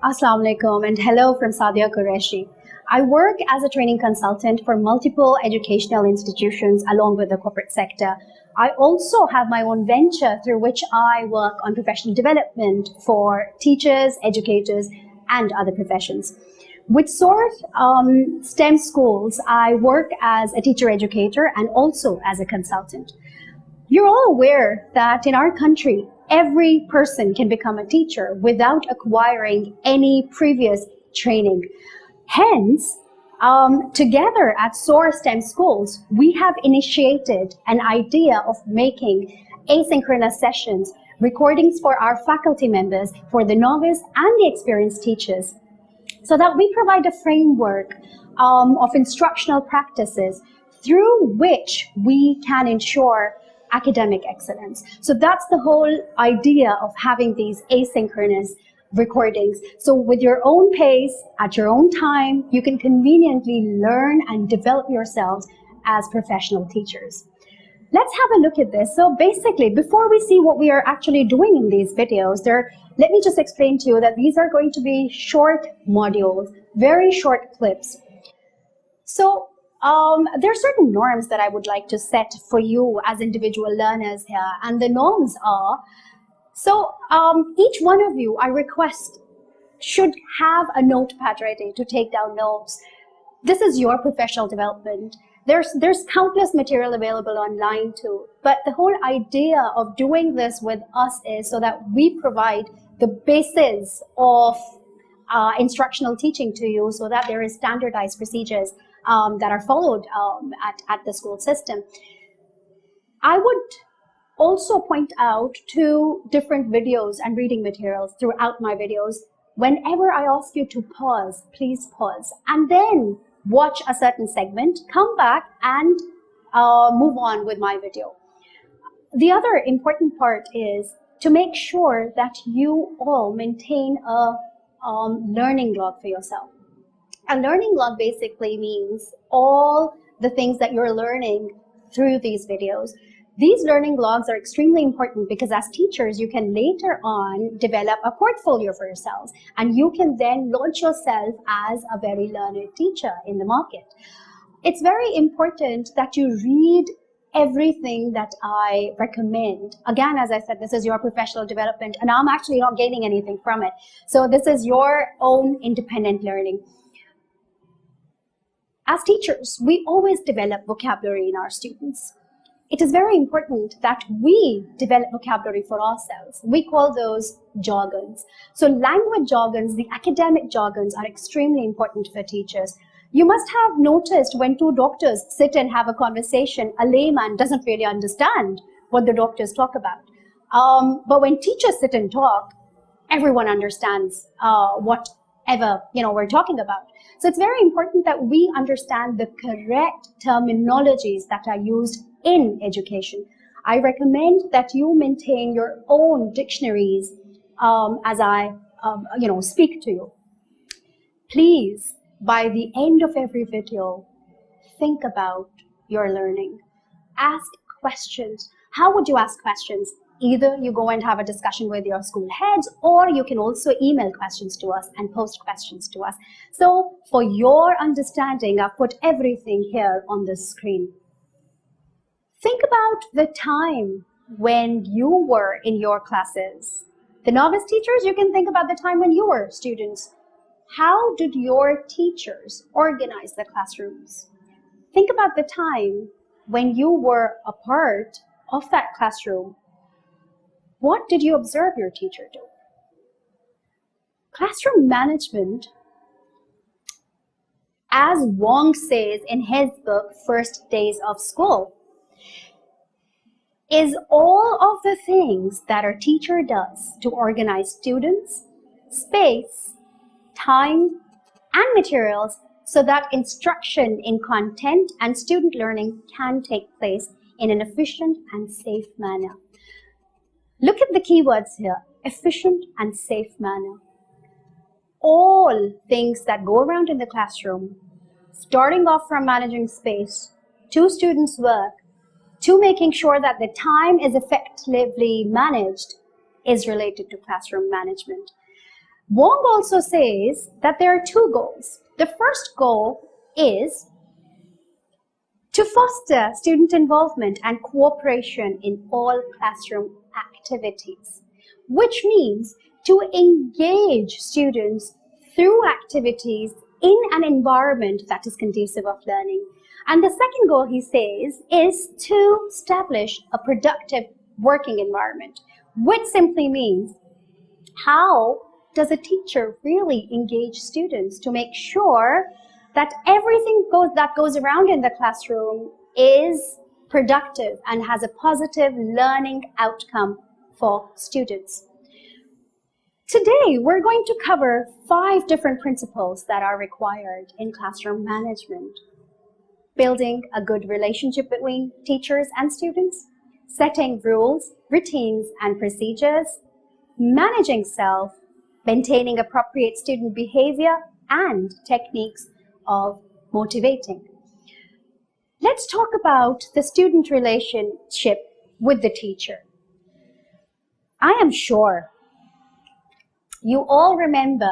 Assalamu alaikum and hello from Sadia Qureshi. I work as a training consultant for multiple educational institutions along with the corporate sector. I also have my own venture through which I work on professional development for teachers, educators, and other professions. With SOAR STEM schools, I work as a teacher educator and also as a consultant. You're all aware that in our country, every person can become a teacher without acquiring any previous training. Hence, together at SOAR STEM schools, we have initiated an idea of making asynchronous sessions, recordings for our faculty members, for the novice and the experienced teachers, so that we provide a framework of instructional practices through which we can ensure academic excellence. So that's the whole idea of having these asynchronous recordings. So with your own pace, at your own time, you can conveniently learn and develop yourselves as professional teachers. Let's have a look at this. So basically, before we see what we are actually doing in these videos, let me just explain to you that these are going to be short modules, very short clips. So there are certain norms that I would like to set for you as individual learners here, and the norms are, each one of you, I request, should have a notepad ready to take down notes. This is your professional development. There's countless material available online too, but the whole idea of doing this with us is so that we provide the basis of instructional teaching to you, so that there is standardized procedures that are followed at the school system. I would also point out 2 different videos and reading materials throughout my videos. Whenever I ask you to pause, please pause, and then watch a certain segment, come back and move on with my video. The other important part is to make sure that you all maintain a learning log for yourself. A learning log basically means all the things that you're learning through these videos. These learning logs are extremely important because as teachers, you can later on develop a portfolio for yourselves, and you can then launch yourself as a very learned teacher in the market. It's very important that you read everything that I recommend. Again, as I said, this is your professional development, and I'm actually not gaining anything from it. So this is your own independent learning. As teachers, we always develop vocabulary in our students. It is very important that we develop vocabulary for ourselves. We call those jargons. So language jargons, the academic jargons, are extremely important for teachers. You must have noticed when 2 doctors sit and have a conversation, a layman doesn't really understand what the doctors talk about. But when teachers sit and talk, everyone understands whatever we're talking about. So it's very important that we understand the correct terminologies that are used in education. I recommend that you maintain your own dictionaries as I speak to you. Please, by the end of every video, think about your learning. Ask questions. How would you ask questions? Either you go and have a discussion with your school heads, or you can also email questions to us and post questions to us. So for your understanding, I've put everything here on the screen. Think about the time when you were in your classes. The novice teachers, you can think about the time when you were students. How did your teachers organize the classrooms? Think about the time when you were a part of that classroom. What did you observe your teacher do? Classroom management, as Wong says in his book, First Days of School, is all of the things that our teacher does to organize students, space, time, and materials so that instruction in content and student learning can take place in an efficient and safe manner. Look at the keywords here: efficient and safe manner. All things that go around in the classroom, starting off from managing space, to students' work, to making sure that the time is effectively managed, is related to classroom management. Wong also says that there are two goals. The first goal is to foster student involvement and cooperation in all classroom activities, which means to engage students through activities in an environment that is conducive of learning. And the second goal, he says, is to establish a productive working environment, which simply means how does a teacher really engage students to make sure that everything that goes around in the classroom is productive and has a positive learning outcome for students. Today, we're going to cover 5 different principles that are required in classroom management. Building a good relationship between teachers and students, setting rules, routines, and procedures, managing self, maintaining appropriate student behavior, and techniques of motivating. Let's talk about the student relationship with the teacher. I am sure you all remember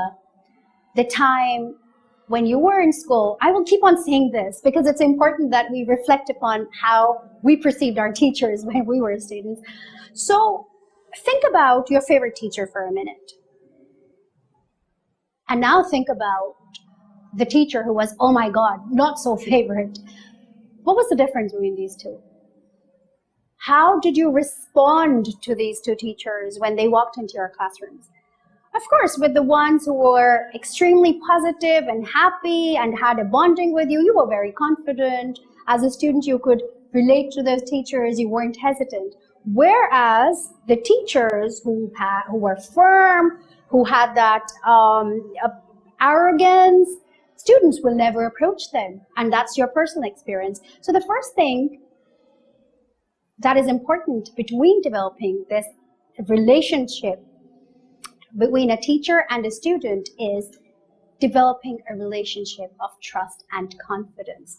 the time when you were in school. I will keep on saying this because it's important that we reflect upon how we perceived our teachers when we were students. So think about your favorite teacher for a minute. And now think about the teacher who was, oh my God, not so favorite. What was the difference between these two? How did you respond to these two teachers when they walked into your classrooms? Of course, with the ones who were extremely positive and happy and had a bonding with you, you were very confident. As a student, you could relate to those teachers, you weren't hesitant. Whereas the teachers who were firm, who had that arrogance, students will never approach them, and that's your personal experience. So the first thing that is important between developing this relationship between a teacher and a student is developing a relationship of trust and confidence.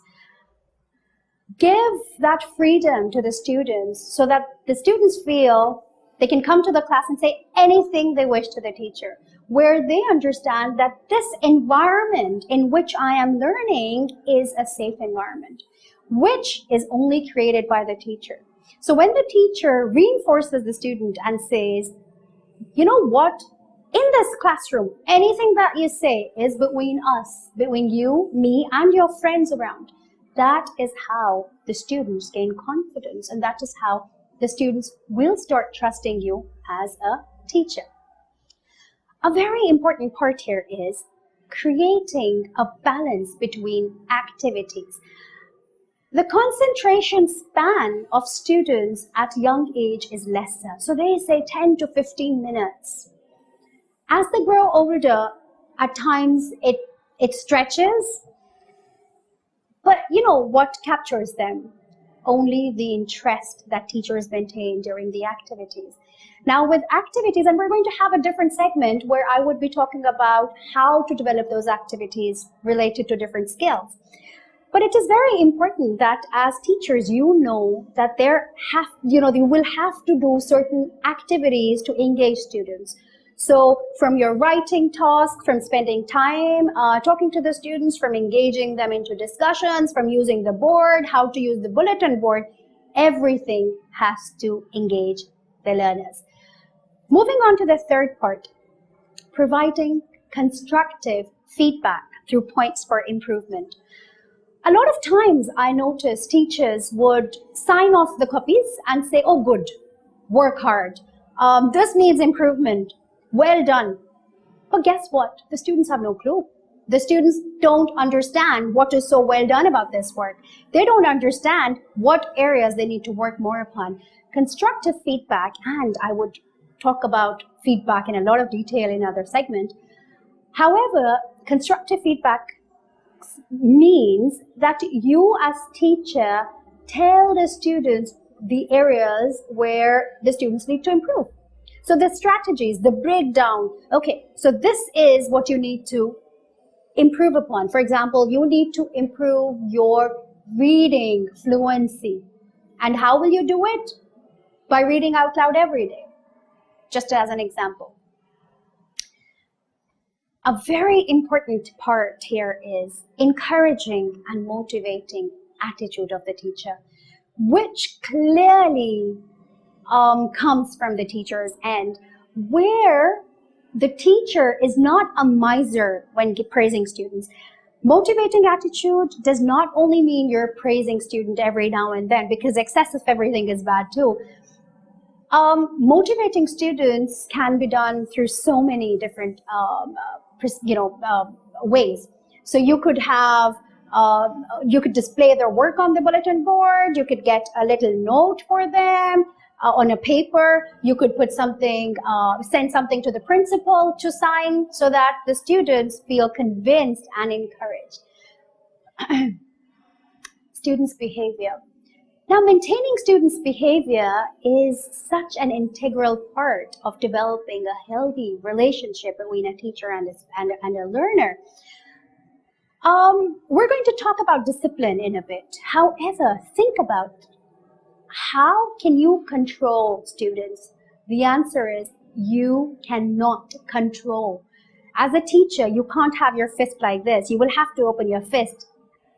Give that freedom to the students so that the students feel they can come to the class and say anything they wish to the teacher, where they understand that this environment in which I am learning is a safe environment, which is only created by the teacher. So when the teacher reinforces the student and says, you know what, in this classroom, anything that you say is between us, between you, me, and your friends around. That is how the students gain confidence, and that is how the students will start trusting you as a teacher. A very important part here is creating a balance between activities. The concentration span of students at young age is lesser. So they say 10 to 15 minutes. As they grow older, at times it stretches. But you know what captures them? Only the interest that teachers maintain during the activities. Now with activities, and we're going to have a different segment where I would be talking about how to develop those activities related to different skills. But it is very important that as teachers, you know that they will have to do certain activities to engage students. So from your writing task, from spending time talking to the students, from engaging them into discussions, from using the board, how to use the bulletin board, everything has to engage the learners. Moving on to the third part, providing constructive feedback through points for improvement. A lot of times I notice teachers would sign off the copies and say, oh good, work hard, this needs improvement, well done. But guess what? The students have no clue. The students don't understand what is so well done about this work. They don't understand what areas they need to work more upon. Constructive feedback, and I would talk about feedback in a lot of detail in another segment. However, constructive feedback means that you as teacher tell the students the areas where the students need to improve. So the strategies, the breakdown, okay, so this is what you need to improve upon. For example, you need to improve your reading fluency. And how will you do it? By reading out loud every day, just as an example. A very important part here is encouraging and motivating attitude of the teacher, which clearly comes from the teacher's end, where the teacher is not a miser when praising students. Motivating attitude does not only mean you're praising student every now and then, because excess of everything is bad too. Motivating students can be done through so many different ways. So you could have you could display their work on the bulletin board. You could get a little note for them on a paper. You could put something, send something to the principal to sign, so that the students feel convinced and encouraged. Students' behavior. Now, maintaining students' behavior is such an integral part of developing a healthy relationship between a teacher and a learner. We're going to talk about discipline in a bit. However, think about how can you control students? The answer is you cannot control. As a teacher, you can't have your fist like this. You will have to open your fist.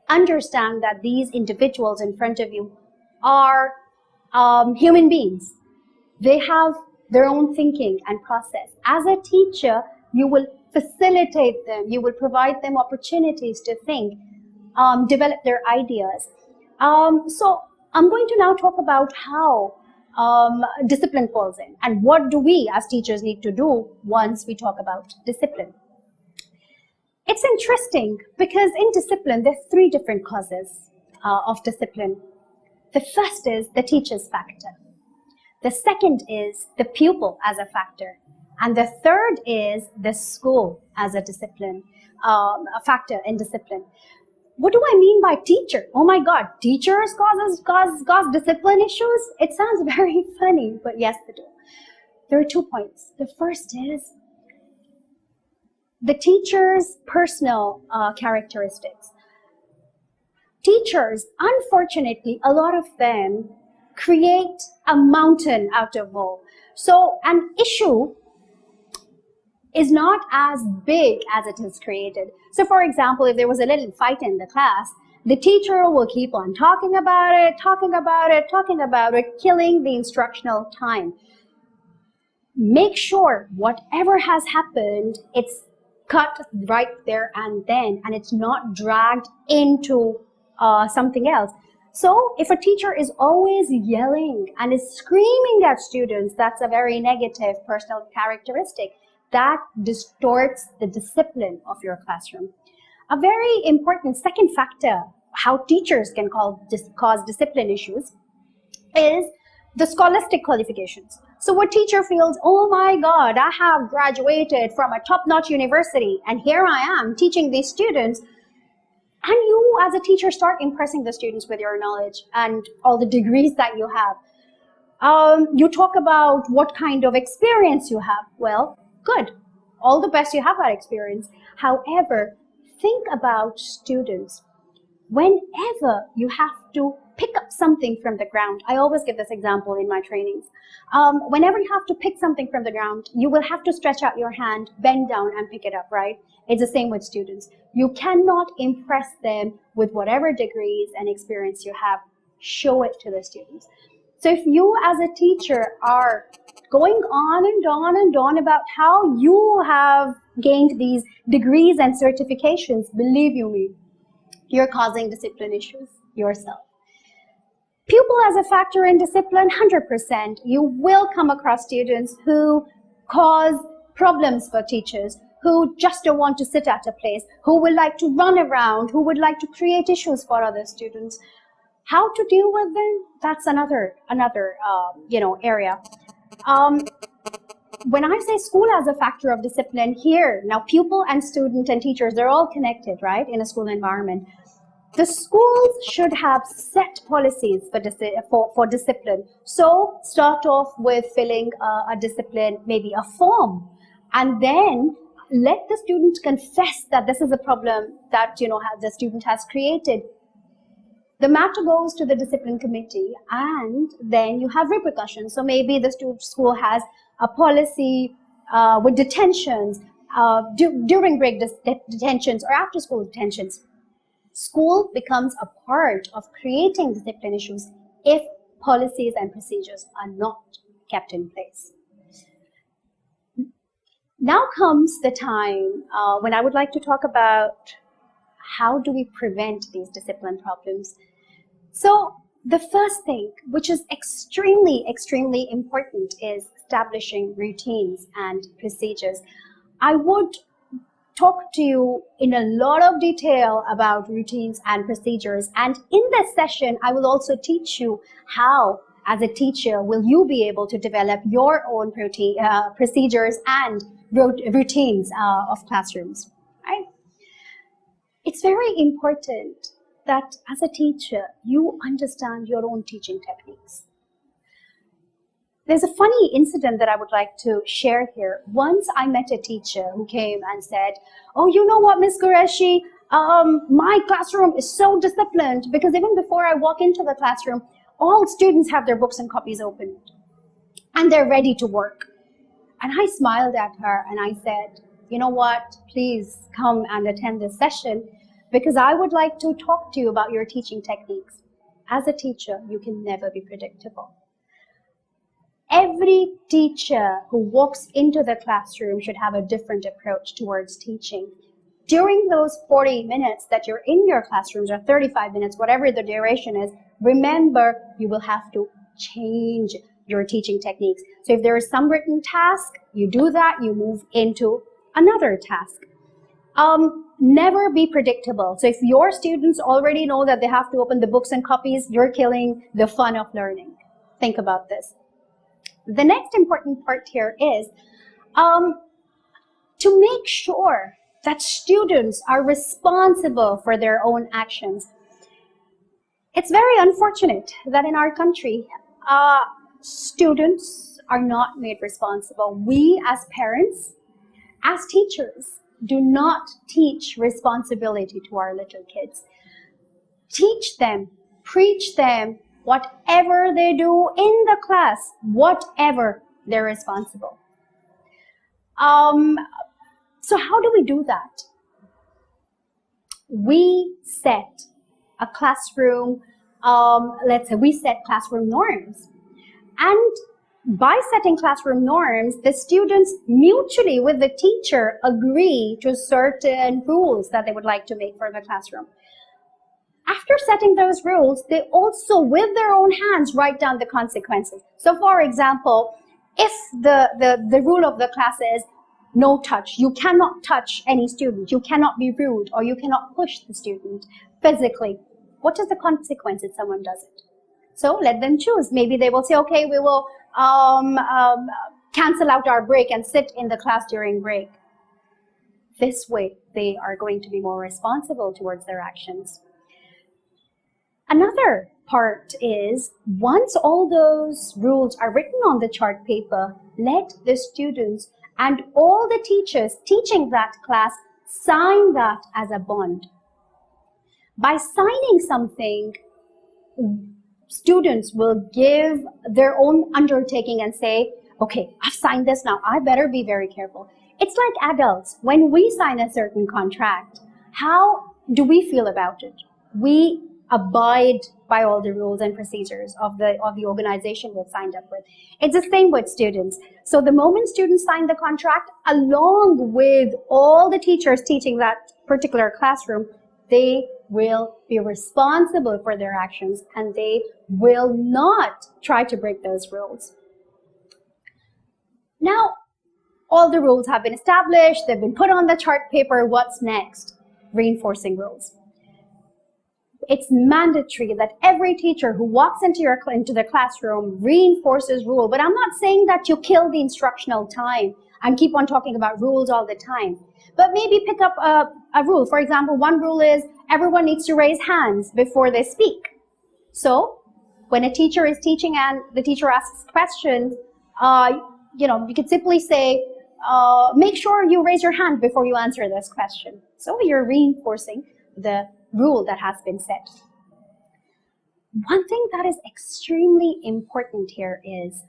Understand that these individuals in front of you are human beings. They have their own thinking and process. As a teacher, you will facilitate them. You will provide them opportunities to think, develop their ideas. So I'm going to now talk about how discipline falls in, and what do we as teachers need to do once we talk about discipline. It's interesting because in discipline, there's 3 different causes of discipline. The first is the teacher's factor. The second is the pupil as a factor. And the third is the school as a discipline, a factor in discipline. What do I mean by teacher? Oh my God, teachers cause discipline issues? It sounds very funny, but yes, they do. There are 2 points. The first is the teacher's personal characteristics. Teachers, unfortunately, a lot of them create a mountain out of mole. So an issue is not as big as it is created. So for example, if there was a little fight in the class, the teacher will keep on talking about it, killing the instructional time. Make sure whatever has happened, it's cut right there and then, and it's not dragged into something else. So if a teacher is always yelling and is screaming at students, that's a very negative personal characteristic. That distorts the discipline of your classroom. A very important second factor, how teachers can cause discipline issues, is the scholastic qualifications. So what teacher feels, oh my God, I have graduated from a top-notch university and here I am teaching these students. And you as a teacher start impressing the students with your knowledge and all the degrees that you have. You talk about what kind of experience you have. Well, good. All the best you have that experience. However, think about students. Whenever you have to pick up something from the ground, I always give this example in my trainings. Whenever you have to pick something from the ground, you will have to stretch out your hand, bend down and pick it up, right? It's the same with students. You cannot impress them with whatever degrees and experience you have. Show it to the students. So if you as a teacher are going on and on and on about how you have gained these degrees and certifications, believe you me, you're causing discipline issues yourself. Pupil as a factor in discipline, 100%. You will come across students who cause problems for teachers, who just don't want to sit at a place, who would like to run around, who would like to create issues for other students. How to deal with them? That's another area. When I say school as a factor of discipline here, now pupil and student and teachers, they're all connected, right, in a school environment. The schools should have set policies for discipline. So start off with filling a discipline, maybe a form, and then let the student confess that this is a problem that the student has created. The matter goes to the discipline committee, and then you have repercussions. So maybe the school has a policy with detentions, during break detentions or after school detentions. School becomes a part of creating discipline issues if policies and procedures are not kept in place. Now comes the time when I would like to talk about how do we prevent these discipline problems. So the first thing, which is extremely, extremely important, is establishing routines and procedures. I would talk to you in a lot of detail about routines and procedures. And in this session, I will also teach you how, as a teacher, will you be able to develop your own procedures and routines of classrooms, right? It's very important that as a teacher, you understand your own teaching techniques. There's a funny incident that I would like to share here. Once I met a teacher who came and said, "Oh, you know what, Miss Qureshi, my classroom is so disciplined because even before I walk into the classroom, all students have their books and copies open and they're ready to work." And I smiled at her and I said, "You know what, please come and attend this session because I would like to talk to you about your teaching techniques. As a teacher, you can never be predictable. Every teacher who walks into the classroom should have a different approach towards teaching. During those 40 minutes that you're in your classrooms, or 35 minutes, whatever the duration is, remember you will have to change your teaching techniques. So if there is some written task, you do that, you move into another task. Never be predictable. So if your students already know that they have to open the books and copies, you're killing the fun of learning. Think about this. The next important part here is to make sure that students are responsible for their own actions. It's very unfortunate that in our country, students are not made responsible. We as parents, as teachers, do not teach responsibility to our little kids. Teach them, preach them, whatever they do in the class, whatever, they're responsible. So how do we do that? We set a classroom, let's say we set classroom norms. And by setting classroom norms, the students mutually with the teacher agree to certain rules that they would like to make for the classroom. After setting those rules, they also, with their own hands, write down the consequences. So for example, if the rule of the class is no touch, you cannot touch any student, you cannot be rude, or you cannot push the student physically, what is the consequence if someone does it? So let them choose. Maybe they will say, okay, we will cancel out our break and sit in the class during break. This way, they are going to be more responsible towards their actions. Another part is, once all those rules are written on the chart paper, let the students and all the teachers teaching that class sign that as a bond. By signing something, students will give their own undertaking and say, okay, I've signed this now, I better be very careful. It's like adults. When we sign a certain contract, how do we feel about it? We abide by all the rules and procedures of the organization we've signed up with. It's the same with students. So the moment students sign the contract, along with all the teachers teaching that particular classroom, they will be responsible for their actions and they will not try to break those rules. Now, all the rules have been established, they've been put on the chart paper. What's next? Reinforcing rules. It's mandatory that every teacher who walks into the classroom reinforces rule. But I'm not saying that you kill the instructional time and keep on talking about rules all the time. But maybe pick up a rule. For example, one rule is everyone needs to raise hands before they speak. So when a teacher is teaching and the teacher asks questions, you could simply say, make sure you raise your hand before you answer this question. So you're reinforcing the rule that has been set. One thing that is extremely important here is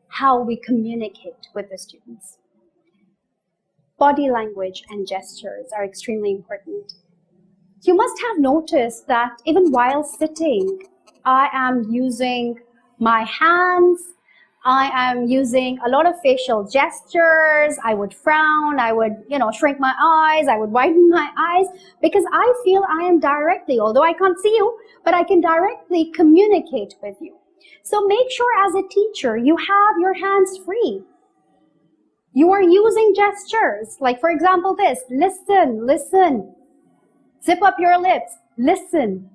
how we communicate with the students. body language and gestures are extremely important. You must have noticed that even while sitting, I am using my hands, I am using a lot of facial gestures. I would frown, I would, shrink my eyes, I would widen my eyes, because I feel I am directly, although I can't see you, but I can directly communicate with you. So make sure as a teacher, you have your hands free. You are using gestures, like for example this, listen, listen. Zip up your lips, listen.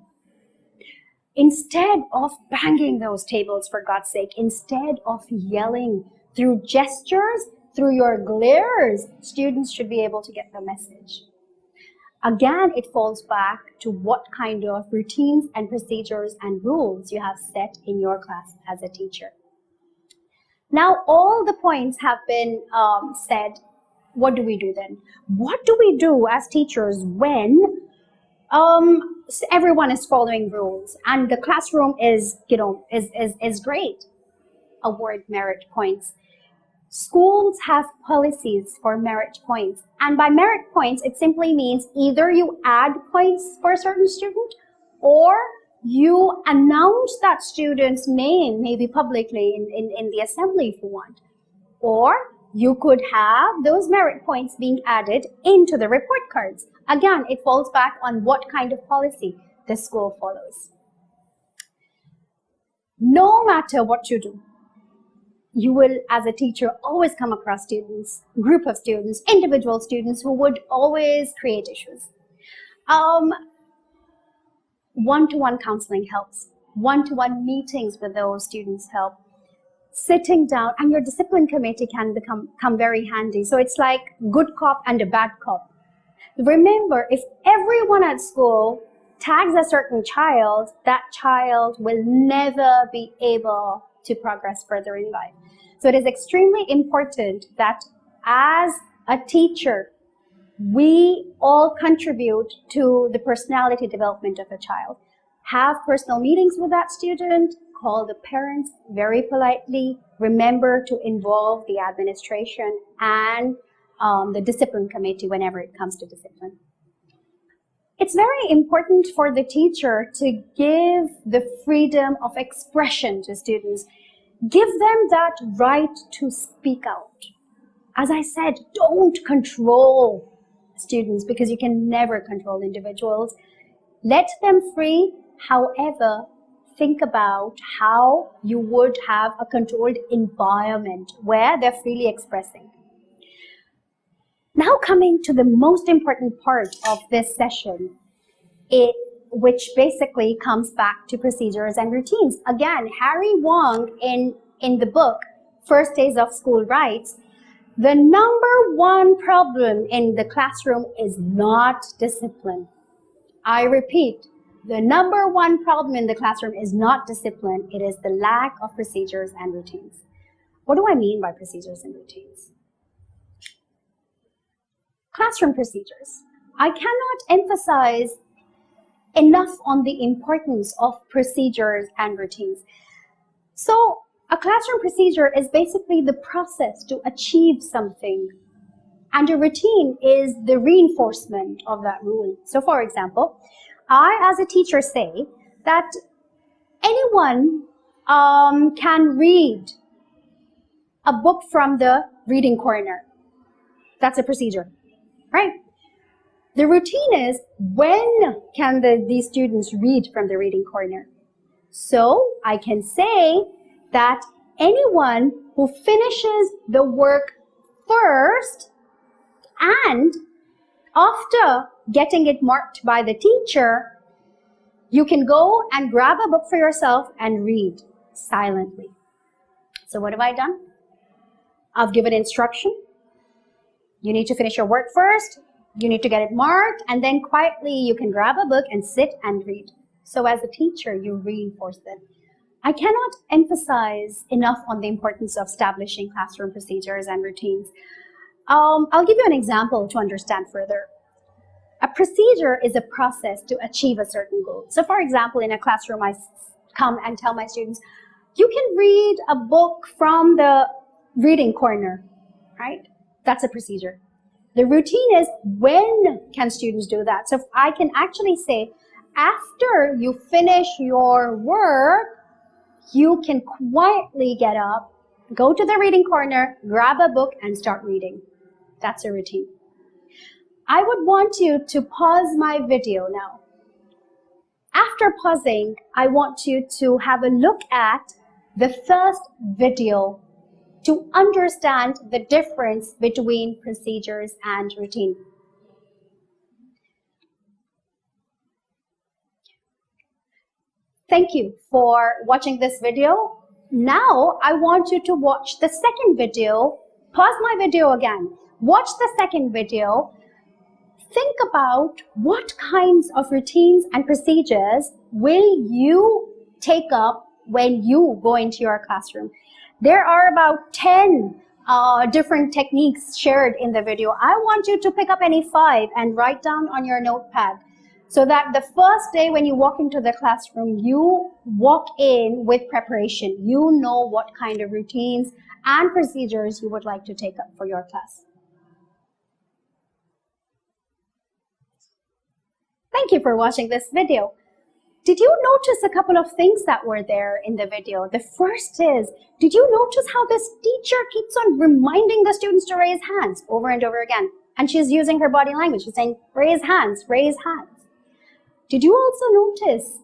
Instead of banging those tables, for God's sake, instead of yelling, through gestures, through your glares, students should be able to get the message. Again, it falls back to what kind of routines and procedures and rules you have set in your class as a teacher. Now, all the points have been said. What do we do then? What do we do as teachers when everyone is following rules and the classroom is great? Award merit points. Schools have policies for merit points, and by merit points it simply means either you add points for a certain student or you announce that student's name, maybe publicly in the assembly if you want, or you could have those merit points being added into the report cards. Again, it falls back on what kind of policy the school follows. No matter what you do, you will, as a teacher, always come across students, group of students, individual students who would always create issues. One-to-one counseling helps. One-to-one meetings with those students help. Sitting down, and your discipline committee can come very handy. So it's like good cop and a bad cop. Remember, if everyone at school tags a certain child, that child will never be able to progress further in life. So it is extremely important that as a teacher, we all contribute to the personality development of a child. Have personal meetings with that student, call the parents very politely, remember to involve the administration and the discipline committee whenever it comes to discipline. It's very important for the teacher to give the freedom of expression to students. Give them that right to speak out. As I said, don't control students because you can never control individuals. Let them free. However, think about how you would have a controlled environment where they're freely expressing. Now coming to the most important part of this session, which basically comes back to procedures and routines. Again, Harry Wong in the book, First Days of School writes, the number one problem in the classroom is not discipline. I repeat, the number one problem in the classroom is not discipline, it is the lack of procedures and routines. What do I mean by procedures and routines? Classroom procedures. I cannot emphasize enough on the importance of procedures and routines. So a classroom procedure is basically the process to achieve something, and a routine is the reinforcement of that rule. So for example, I as a teacher say that anyone can read a book from the reading corner. That's a procedure, right? The routine is, when can these students read from the reading corner? So I can say that anyone who finishes the work first and after getting it marked by the teacher, you can go and grab a book for yourself and read silently. So what have I done? I've given instruction. You need to finish your work first. You need to get it marked, and then quietly you can grab a book and sit and read. So as a teacher, you reinforce that. I cannot emphasize enough on the importance of establishing classroom procedures and routines. I'll give you an example to understand further. A procedure is a process to achieve a certain goal. So for example, in a classroom, I come and tell my students, you can read a book from the reading corner, right? That's a procedure. The routine is when can students do that. So I can actually say, after you finish your work, you can quietly get up, go to the reading corner, grab a book, and start reading. That's a routine. I would want you to pause my video now. After pausing, I want you to have a look at the first video to understand the difference between procedures and routine. Thank you for watching this video. Now I want you to watch the second video. Pause my video again. Watch the second video. Think about what kinds of routines and procedures will you take up when you go into your classroom. There are about 10 different techniques shared in the video. I want you to pick up any 5 and write down on your notepad, so that the first day when you walk into the classroom, you walk in with preparation. You know what kind of routines and procedures you would like to take up for your class. Thank you for watching this video. Did you notice a couple of things that were there in the video? The first is, did you notice how this teacher keeps on reminding the students to raise hands over and over again? And she's using her body language. She's saying, raise hands, raise hands. Did you also notice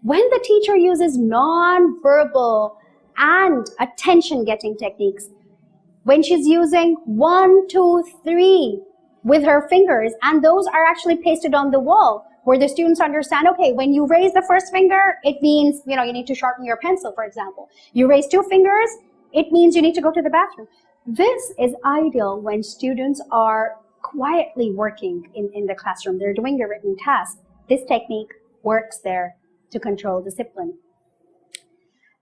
when the teacher uses non-verbal and attention-getting techniques, when she's using 1, 2, 3 with her fingers, and those are actually pasted on the wall, where the students understand, okay, when you raise the first finger, it means, you need to sharpen your pencil, for example. You raise 2 fingers, it means you need to go to the bathroom. This is ideal when students are quietly working in the classroom. They're doing a written task. This technique works there to control discipline.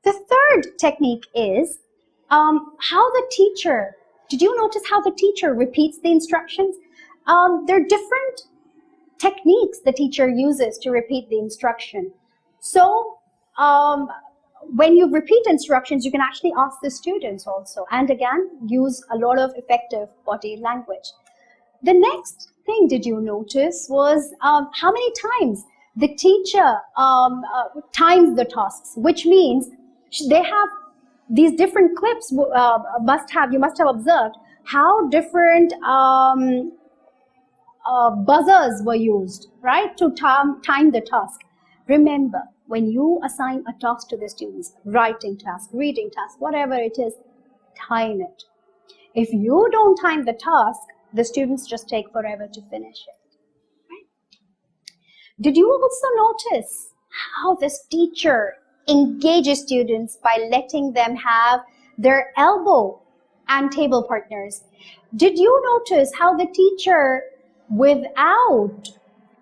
The third technique is how the teacher, did you notice how the teacher repeats the instructions? There are different techniques the teacher uses to repeat the instruction. So when you repeat instructions, you can actually ask the students also, and again, use a lot of effective body language. The next thing did you notice was how many times the teacher times the tasks, which means they have these different clips. You must have observed how different buzzers were used, right, to time the task. Remember, when you assign a task to the students, writing task, reading task, whatever it is, time it. If you don't time the task, the students just take forever to finish it. Right? Did you also notice how this teacher engages students by letting them have their elbow and table partners? Did you notice how the teacher, without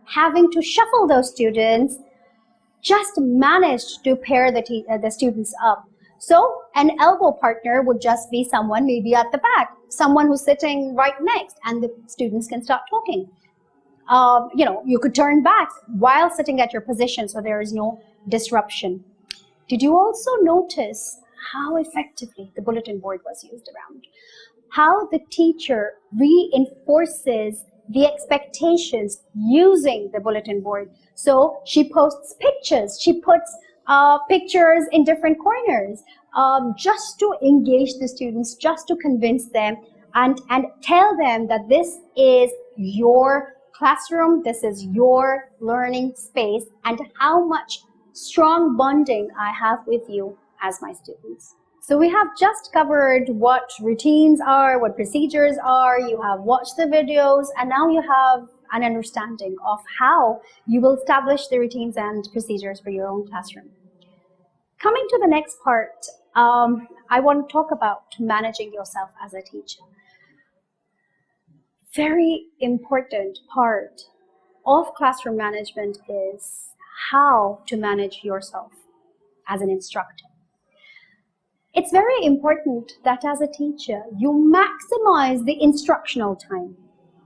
having to shuffle those students, just managed to pair the students up? So an elbow partner would just be someone maybe at the back, someone who's sitting right next, and the students can start talking. You could turn back while sitting at your position, so there is no disruption. Did you also notice how effectively the bulletin board was used around? How the teacher reinforces the expectations using the bulletin board. So she posts pictures, she puts pictures in different corners, just to engage the students, just to convince them and tell them that this is your classroom, this is your learning space, and how much strong bonding I have with you as my students. So we have just covered what routines are, what procedures are, you have watched the videos, and now you have an understanding of how you will establish the routines and procedures for your own classroom. Coming to the next part, I want to talk about managing yourself as a teacher. Very important part of classroom management is how to manage yourself as an instructor. It's very important that as a teacher, you maximize the instructional time.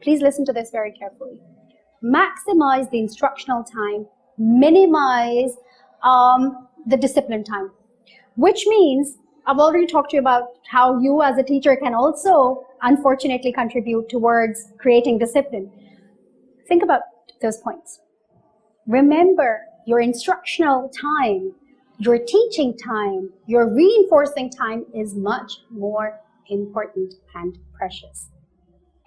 Please listen to this very carefully. Maximize the instructional time, minimize the discipline time, which means I've already talked to you about how you as a teacher can also unfortunately contribute towards creating discipline. Think about those points. Remember, your instructional time, your teaching time, your reinforcing time is much more important and precious.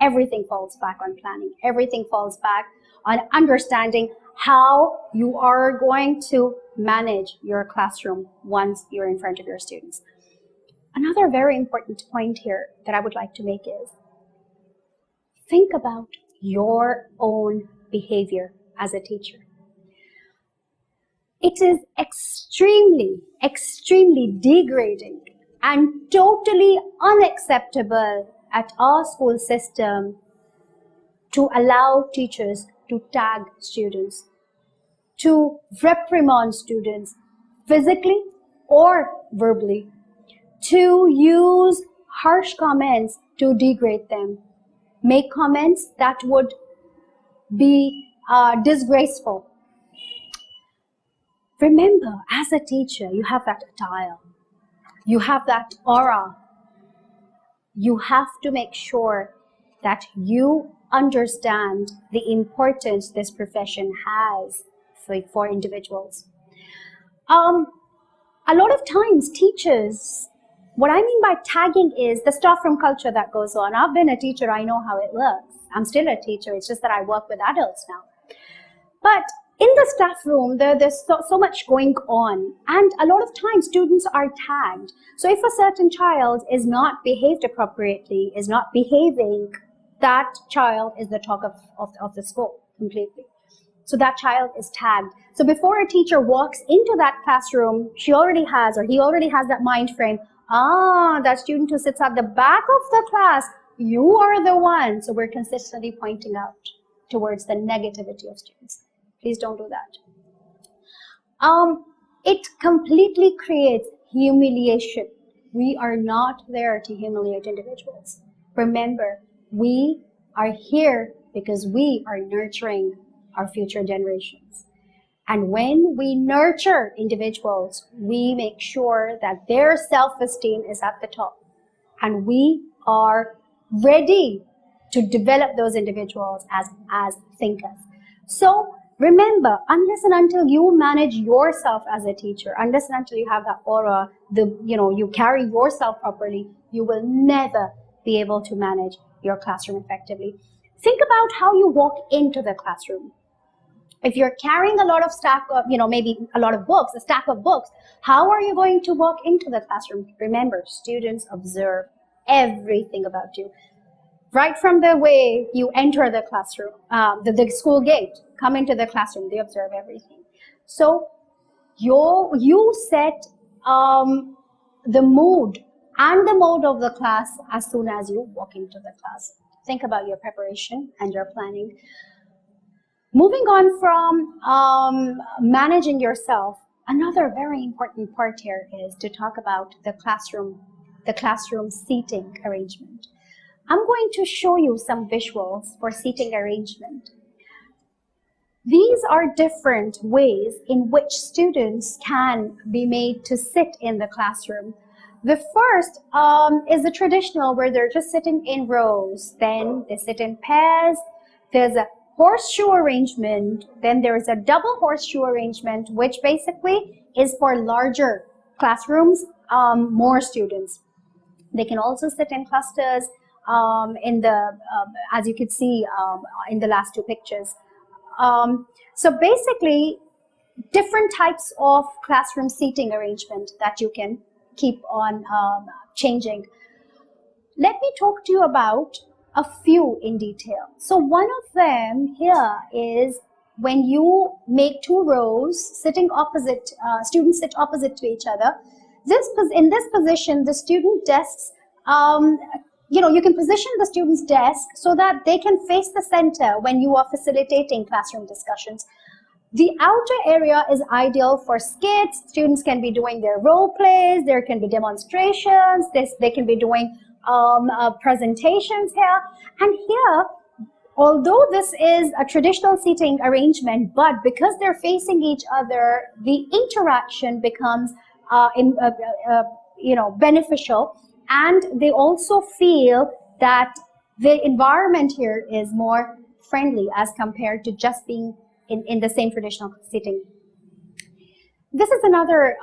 Everything falls back on planning. Everything falls back on understanding how you are going to manage your classroom once you're in front of your students. Another very important point here that I would like to make is think about your own behavior as a teacher. It is extremely, extremely degrading and totally unacceptable at our school system to allow teachers to tag students, to reprimand students physically or verbally, to use harsh comments to degrade them, make comments that would be disgraceful. Remember, as a teacher, you have that attire, you have that aura. You have to make sure that you understand the importance this profession has for individuals. A lot of times teachers, what I mean by tagging is the stuff from culture that goes on. I've been a teacher, I know how it looks. I'm still a teacher, it's just that I work with adults now. But in the staff room, there's so much going on, and a lot of times students are tagged. So if a certain child is not behaved appropriately, is not behaving, that child is the talk of the school completely. So that child is tagged. So before a teacher walks into that classroom, she already has, or he already has that mind frame, that student who sits at the back of the class, you are the one. So we're consistently pointing out towards the negativity of students. Please don't do that. It completely creates humiliation. We are not there to humiliate individuals. Remember, we are here because we are nurturing our future generations. And when we nurture individuals, we make sure that their self-esteem is at the top. And we are ready to develop those individuals as thinkers. So remember, unless and until you manage yourself as a teacher, unless and until you have that aura, you carry yourself properly, you will never be able to manage your classroom effectively. Think about how you walk into the classroom. If you're carrying a lot of stack of, maybe a lot of books, a stack of books, how are you going to walk into the classroom? Remember, students observe everything about you. Right from the way you enter the classroom, the school gate, come into the classroom, they observe everything. So you set the mood and the mode of the class as soon as you walk into the class. Think about your preparation and your planning. Moving on from managing yourself, another very important part here is to talk about the classroom seating arrangement. I'm going to show you some visuals for seating arrangement. These are different ways in which students can be made to sit in the classroom. The first is the traditional, where they're just sitting in rows. Then they sit in pairs. There's a horseshoe arrangement. Then there's a double horseshoe arrangement, which basically is for larger classrooms, more students. They can also sit in clusters as you could see in the last two pictures. So basically, different types of classroom seating arrangement that you can keep on changing. Let me talk to you about a few in detail. So one of them here is when you make two rows sitting opposite, students sit opposite to each other. In this position, the student desks, you can position the student's desk so that they can face the center when you are facilitating classroom discussions. The outer area is ideal for skits. Students can be doing their role plays, there can be demonstrations, they can be doing presentations here. And here, although this is a traditional seating arrangement, but because they're facing each other, the interaction becomes beneficial, and they also feel that the environment here is more friendly as compared to just being in the same traditional seating. This is another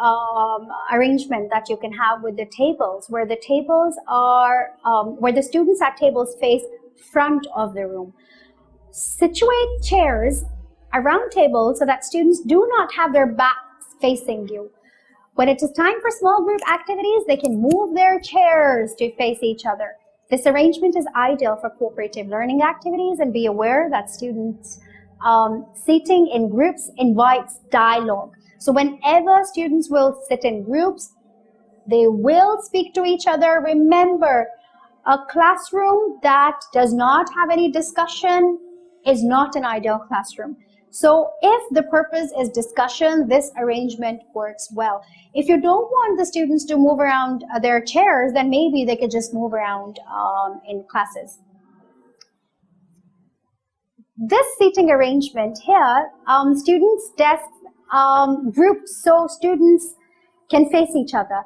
arrangement that you can have with the tables, where the tables are, where the students at tables face front of the room. Situate chairs around tables so that students do not have their backs facing you. When it is time for small group activities, they can move their chairs to face each other. This arrangement is ideal for cooperative learning activities, and be aware that students seating in groups invites dialogue. So whenever students will sit in groups, they will speak to each other. Remember, a classroom that does not have any discussion is not an ideal classroom. So if the purpose is discussion, this arrangement works well. If you don't want the students to move around their chairs, then maybe they could just move around in classes. This seating arrangement here, students' desks groups so students can face each other.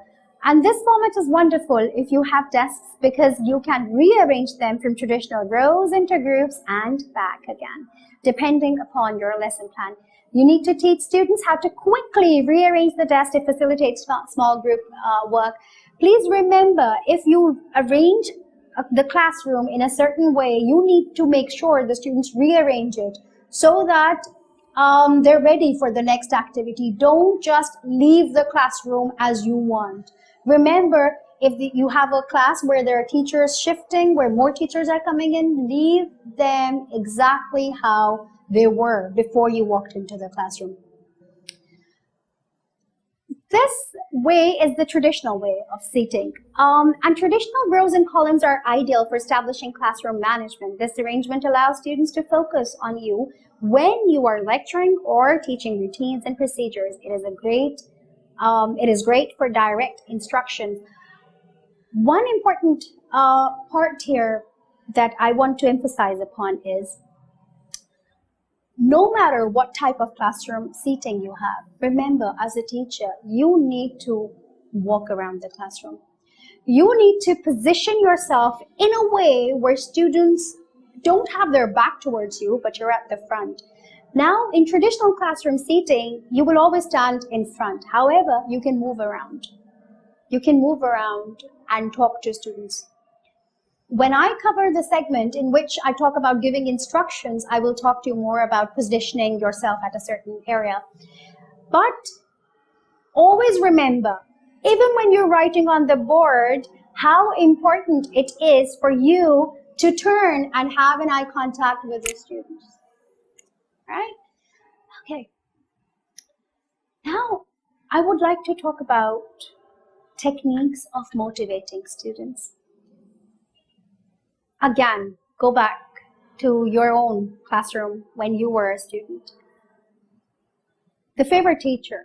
And this format is wonderful if you have desks, because you can rearrange them from traditional rows into groups and back again, depending upon your lesson plan. You need to teach students how to quickly rearrange the desk to facilitate small group work. Please remember, if you arrange the classroom in a certain way, you need to make sure the students rearrange it so that they're ready for the next activity. Don't just leave the classroom as you want. Remember, if you have a class where there are teachers shifting, where more teachers are coming in, leave them exactly how they were before you walked into the classroom. This way is the traditional way of seating. And traditional rows and columns are ideal for establishing classroom management. This arrangement allows students to focus on you when you are lecturing or teaching routines and procedures. It is great for direct instruction. One important part here that I want to emphasize upon is, no matter what type of classroom seating you have, remember, as a teacher, you need to walk around the classroom. You need to position yourself in a way where students don't have their back towards you, but you're at the front. Now, in traditional classroom seating, you will always stand in front. However, you can move around. You can move around and talk to students. When I cover the segment in which I talk about giving instructions, I will talk to you more about positioning yourself at a certain area. But always remember, even when you're writing on the board, how important it is for you to turn and have an eye contact with the students. Right? Okay. Now, I would like to talk about techniques of motivating students. Again, go back to your own classroom when you were a student. The favorite teacher.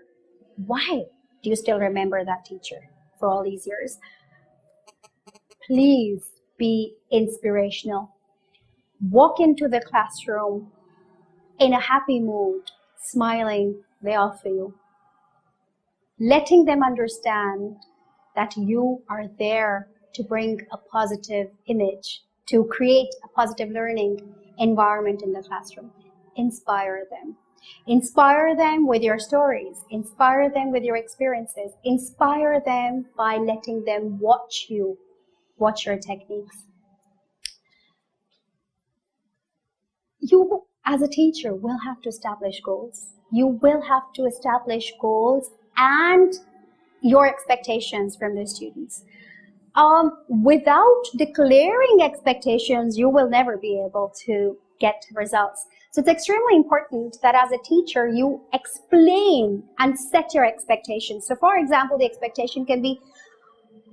Why do you still remember that teacher for all these years? Please be inspirational. Walk into the classroom in a happy mood, smiling, they offer you. Letting them understand that you are there to bring a positive image, to create a positive learning environment in the classroom. Inspire them. Inspire them with your stories. Inspire them with your experiences. Inspire them by letting them watch you, watch your techniques. You, as a teacher, will have to establish goals. You will have to establish goals and your expectations from the students. Without declaring expectations, you will never be able to get results. So it's extremely important that as a teacher, you explain and set your expectations. So for example, the expectation can be,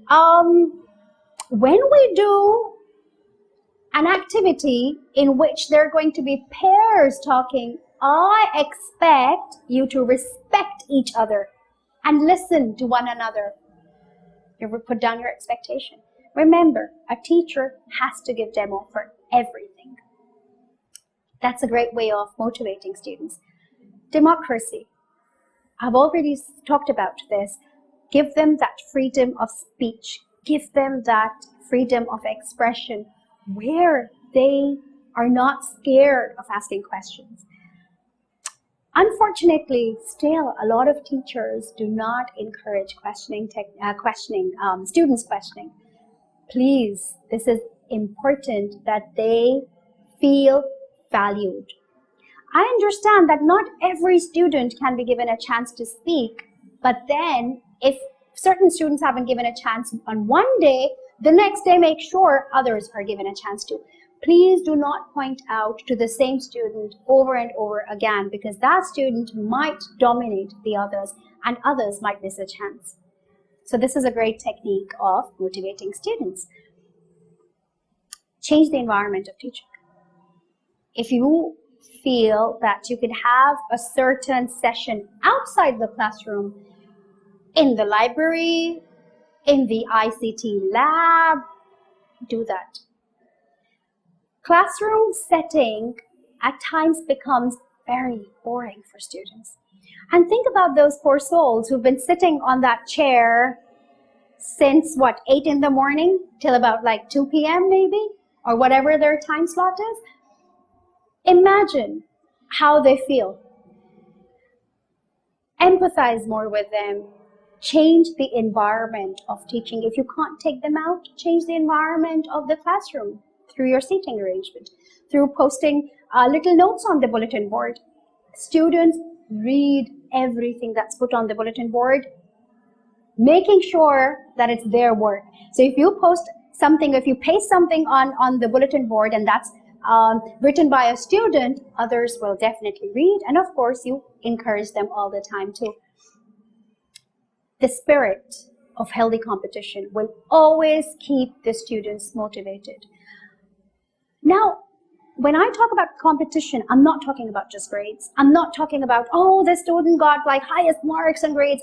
when we do an activity in which there are going to be pairs talking, I expect you to respect each other and listen to one another. You put down your expectation. Remember, a teacher has to give demo for everything. That's a great way of motivating students. Democracy. I've already talked about this. Give them that freedom of speech. Give them that freedom of expression where they are not scared of asking questions. Unfortunately, still a lot of teachers do not encourage students questioning. Please, this is important that they feel valued. I understand that not every student can be given a chance to speak, but then if certain students haven't given a chance on one day, the next day make sure others are given a chance to. Please do not point out to the same student over and over again, because that student might dominate the others and others might miss a chance. So this is a great technique of motivating students. Change the environment of teaching. If you feel that you could have a certain session outside the classroom, in the library, in the ICT lab, do that. Classroom setting at times becomes very boring for students. And think about those poor souls who've been sitting on that chair since 8 in the morning till about 2 p.m. maybe, or whatever their time slot is. Imagine how they feel. Empathize more with them. Change the environment of teaching. If you can't take them out, change the environment of the classroom through your seating arrangement, through posting little notes on the bulletin board. Students read everything that's put on the bulletin board, making sure that it's their work. So if you post something, if you paste something on the bulletin board and that's written by a student, others will definitely read. And of course, you encourage them all the time too. The spirit of healthy competition will always keep the students motivated. Now, when I talk about competition, I'm not talking about just grades. I'm not talking about, the student got highest marks and grades.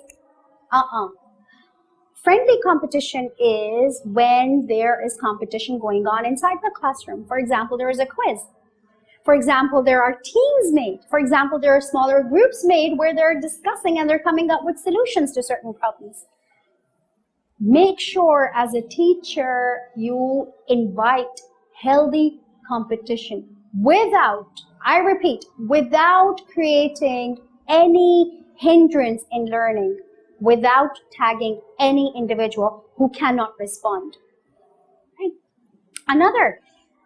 Friendly competition is when there is competition going on inside the classroom. For example, there is a quiz. For example, there are teams made. For example, there are smaller groups made where they're discussing and they're coming up with solutions to certain problems. Make sure as a teacher you invite healthy competition without, I repeat, without creating any hindrance in learning, without tagging any individual who cannot respond. Right? Another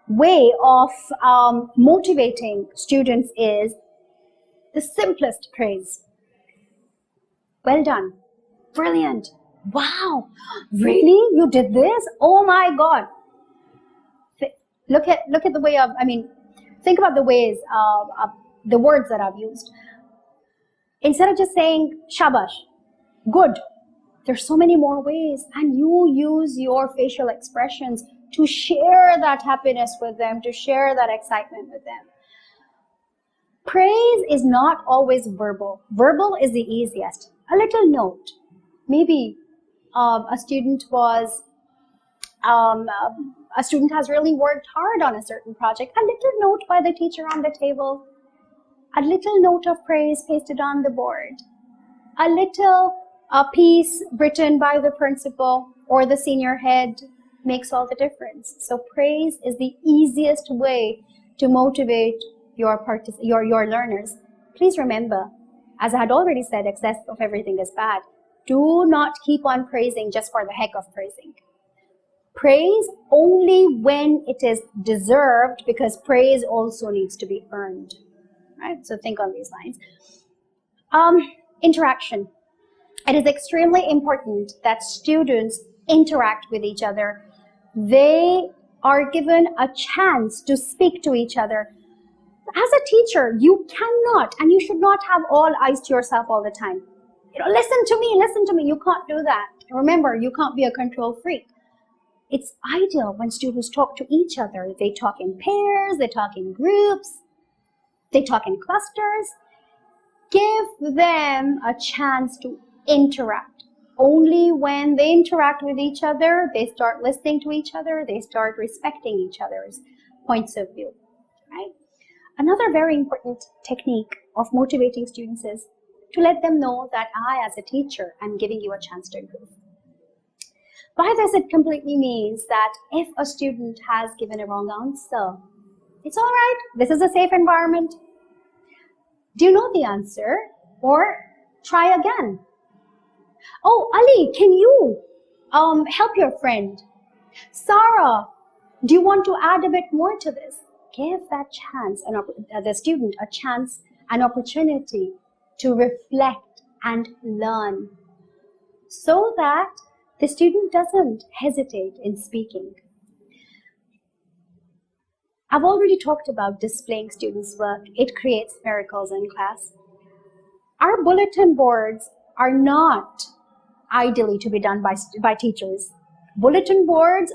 way of motivating students is the simplest praise. Well done. Brilliant. Wow. Really? You did this? Oh my God. Look at the way of, think about the ways of the words that I've used. Instead of just saying shabash, good, there's so many more ways, and you use your facial expressions to share that happiness with them, to share that excitement with them. Praise is not always verbal. Verbal is the easiest. A little note. Maybe a student has really worked hard on a certain project. A little note by the teacher on the table. A little note of praise pasted on the board. A little piece written by the principal or the senior head makes all the difference. So praise is the easiest way to motivate your learners. Please remember, as I had already said, excess of everything is bad. Do not keep on praising just for the heck of praising. Praise only when it is deserved, because praise also needs to be earned. Right? So think on these lines. Interaction. It is extremely important that students interact with each other. They are given a chance to speak to each other. As a teacher, you cannot and you should not have all eyes to yourself all the time. Listen to me. You can't do that. Remember, you can't be a control freak. It's ideal when students talk to each other. They talk in pairs, they talk in groups, they talk in clusters. Give them a chance to interact. Only when they interact with each other, they start listening to each other, they start respecting each other's points of view. Right? Another very important technique of motivating students is to let them know that I, as a teacher, am giving you a chance to improve. By this, it completely means that if a student has given a wrong answer, it's all right. This is a safe environment. Do you know the answer? Or try again. Oh, Ali, can you help your friend? Sarah, do you want to add a bit more to this? Give that chance, the student a chance, an opportunity to reflect and learn so that the student doesn't hesitate in speaking. I've already talked about displaying students' work. It creates miracles in class. Our bulletin boards are not ideally to be done by teachers. Bulletin boards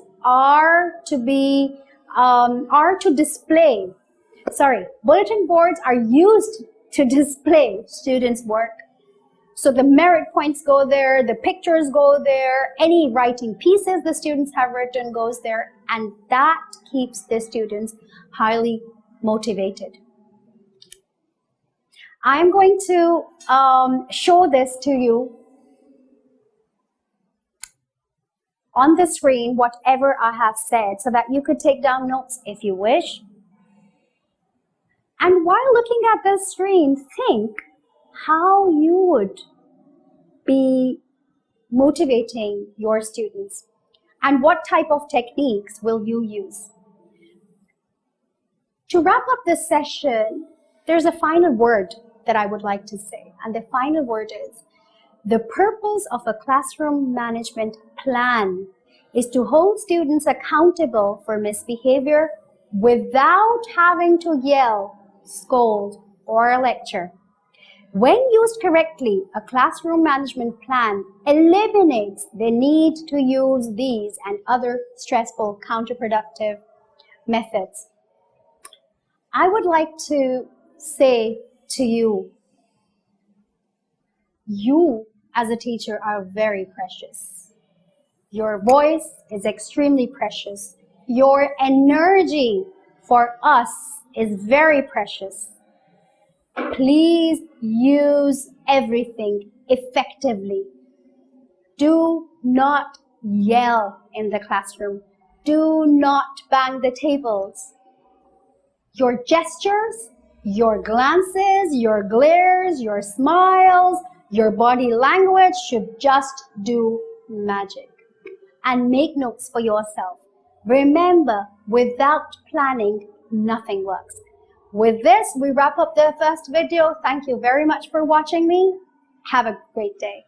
bulletin boards are used to display students' work. So the merit points go there, the pictures go there, any writing pieces the students have written goes there, and that keeps the students highly motivated. I'm going to show this to you on the screen, whatever I have said, so that you could take down notes if you wish. And while looking at this screen, think how you would be motivating your students and what type of techniques will you use. To wrap up this session, there's a final word that I would like to say, and the final word is: the purpose of a classroom management plan is to hold students accountable for misbehavior without having to yell, scold, or lecture. When used correctly, a classroom management plan eliminates the need to use these and other stressful, counterproductive methods. I would like to say to you, you as a teacher are very precious. Your voice is extremely precious. Your energy for us is very precious. Please use everything effectively. Do not yell in the classroom. Do not bang the tables. Your gestures, your glances, your glares, your smiles, your body language should just do magic. And make notes for yourself. Remember, without planning, nothing works. With this, we wrap up the first video. Thank you very much for watching me. Have a great day.